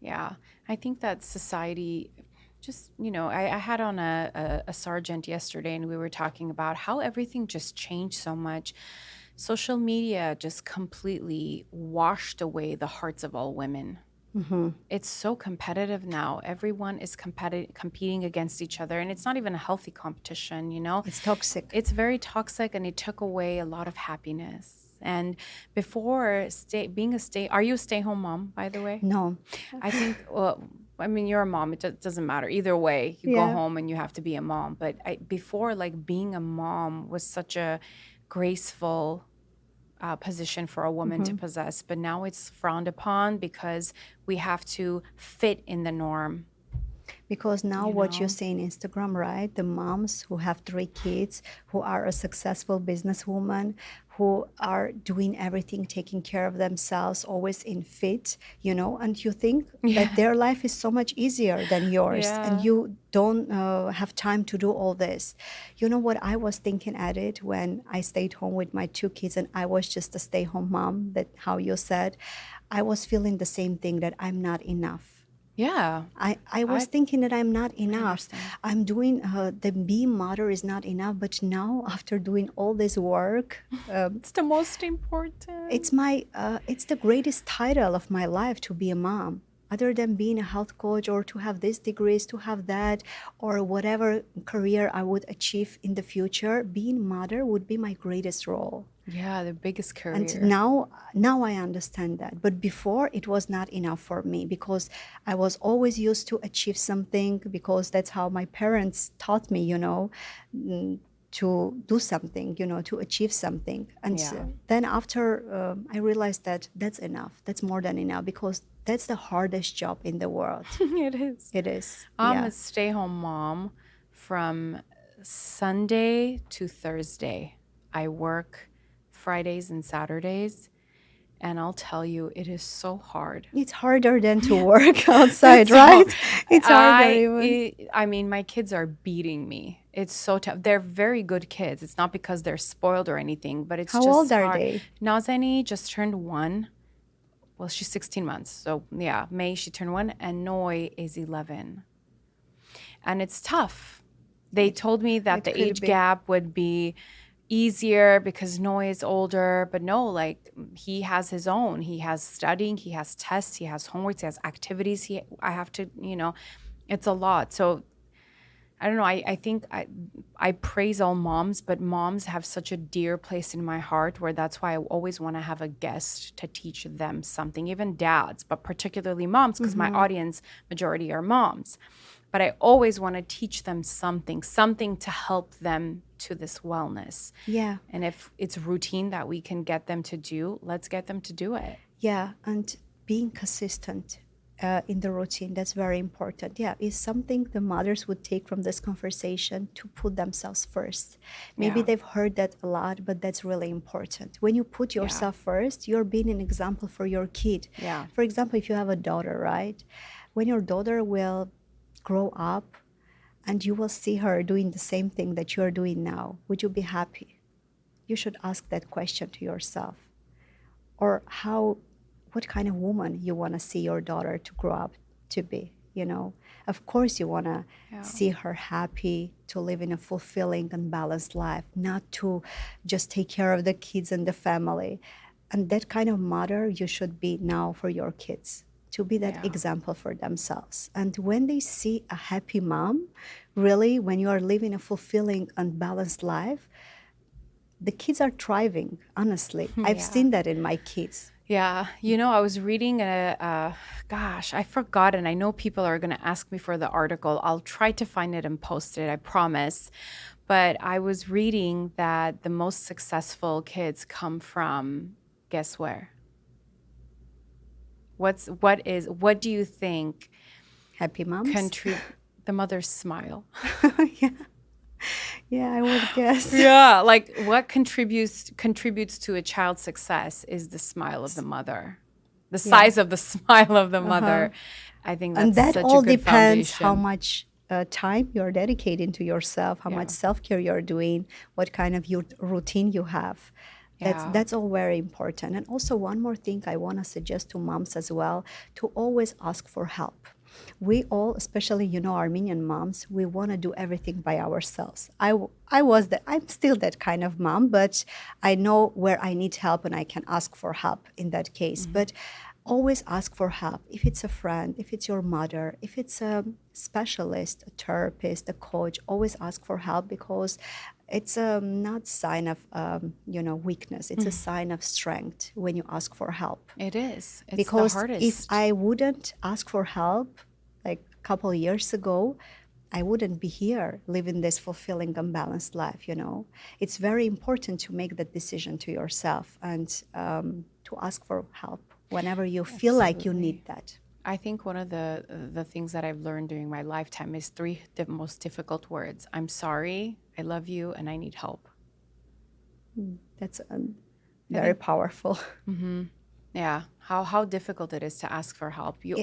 Yeah. I think that society just, I had on a sergeant yesterday and we were talking about how everything just changed so much. Social media just completely washed away the hearts of all women. Hmm. It's so competitive now. Everyone is competing against each other, and it's not even a healthy competition, you know? It's toxic. It's very toxic and it took away a lot of happiness. And before being are you a stay-home mom, by the way? No. I think, well, I mean, you're a mom. It doesn't matter. Either way, you go Yeah. home and you have to be a mom. But before, like, being a mom was such a graceful position for a woman to Hmm. possess. But now it's frowned upon because we have to fit in the norm, Because now you what you know? see in Instagram, right? The moms who have 3 kids, who are a successful businesswoman, who are doing everything, taking care of themselves, always in fit, and you think that Yeah. their life is so much easier than yours, and Yeah. you don't have time to do all this. You know what I was thinking at it when I stayed home with my 2 kids and I was just a stay-home mom, that how you said, I was feeling the same thing, that I'm not enough. Yeah. I was I thinking that I'm not I enough. understand. I'm doing the being mother is not enough. But now, after doing all this work, It's the most important. it's the greatest title of my life to be a mom. Other than being a health coach or to have these degrees, to have that, or whatever career I would achieve in the future, being mother would be my greatest role. Yeah, the biggest And career. now I understand that. But before, it was not enough for me because I was always used to achieve something, because that's how my parents taught me, to do something, to achieve something. And Yeah. then after I realized that that's enough. That's more than enough, because that's the hardest job in the world. It is. It is. I'm a Yeah. stay-home mom from Sunday to Thursday. I work Fridays and Saturdays, and I'll tell you, it is so hard. It's harder than to work outside, It's so, right? It's harder even. I mean, my kids are beating me. It's so tough. They're very good kids. It's not because they're spoiled or anything, but it's How just old are hard. they? Nazani just turned 1. Well, she's 16 months. So, yeah, May she turned 1, and Noi is 11. And it's tough. They told me that It the could age be. gap would be easier because Noah is older, but no, like he has his own. He has studying, he has tests, he has homeworks, he has activities. I have to, it's a lot. So I don't know. I think I praise all moms, but moms have such a dear place in my heart where that's why I always want to have a guest to teach them something, even dads, but particularly moms, because my audience majority are moms. But I always want to teach them something to help them to this wellness. Yeah. And if it's routine that we can get them to do, let's get them to do it. Yeah, and being consistent in the routine, that's very important. Yeah, is something the mothers would take from this conversation, to put themselves first. Maybe Yeah. they've heard that a lot, but that's really important. When you put Yeah. yourself first, you're being an example for your kid. Yeah. For example, if you have a daughter, right? When your daughter will grow up and you will see her doing the same thing that you're doing now, would you be happy? You should ask that question to yourself. Or what kind of woman you want to see your daughter to grow up to be. Of course you want to Yeah. see her happy, to live in a fulfilling and balanced life, not to just take care of the kids and the family. And that kind of mother you should be now for your kids, to be that Yeah. example for themselves. And when they see a happy mom, really, when you are living a fulfilling and balanced life, the kids are thriving, honestly. I've Yeah. seen that in my kids. Yeah, I was reading gosh, I forgot, and I know people are going to ask me for the article. I'll try to find it and post it, I promise. But I was reading that the most successful kids come from, guess where? What do you think Happy moms? the mother's smile? Yeah. Yeah, I would guess. Yeah, like what contributes to a child's success is the smile of the mother. The Yeah. size of the smile of the Uh-huh. mother. I think And that's that such a all good depends how foundation. much time you're dedicating to yourself, how much Yeah. self care you're doing, what kind of routine you have. Yeah. That's all very important. And also one more thing I want to suggest to moms as well, to always ask for help. We all, especially Armenian moms, we want to do everything by ourselves. I was that, I'm still that kind of mom, but I know where I need help and I can ask for help in that case. Hmm. But always ask for help. If it's a friend, if it's your mother, if it's a specialist, a therapist, a coach, always ask for help, because it's not sign of weakness. It's a sign of strength when you ask for help. It is. It's the Because if hardest. I wouldn't ask for help, like a couple of years ago, I wouldn't be here living this fulfilling and balanced life. It's very important to make that decision to yourself and to ask for help whenever you feel like you Absolutely. need that. I think one of the things that I've learned during my lifetime is three the most difficult words. I'm sorry, I love you, and I need help. That's I very think, powerful. yeah, how difficult it is to ask for help. You